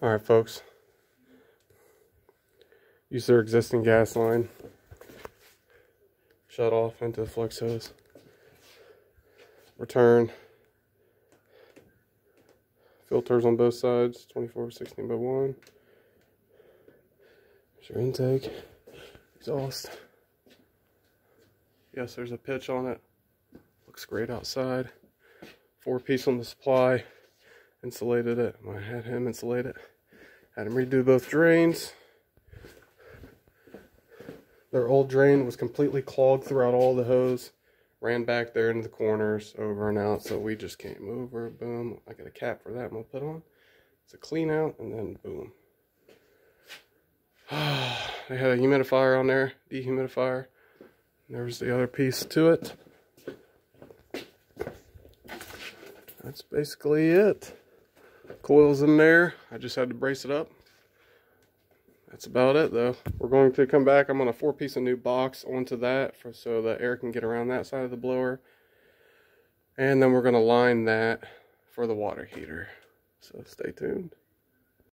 Alright folks, use their existing gas line, shut off into the flex hose, return, filters on both sides, 24/16/1, there's your intake, exhaust, yes there's a pitch on it, looks great outside, 4-piece on the supply, insulated it, I had him insulate it. Had him redo both drains. Their old drain was completely clogged throughout all the hose. Ran back there into the corners, over and out, so we just came over, boom. I got a cap for that I'm gonna put on. It's a clean out, and then boom. They had a humidifier on there, dehumidifier. There was the other piece to it. That's basically it. Coils in there, I just had to brace it up. That's about it though. We're going to come back, I'm on a 4-piece of new box onto that so that air can get around that side of the blower. And then we're going to line that for the water heater. So stay tuned.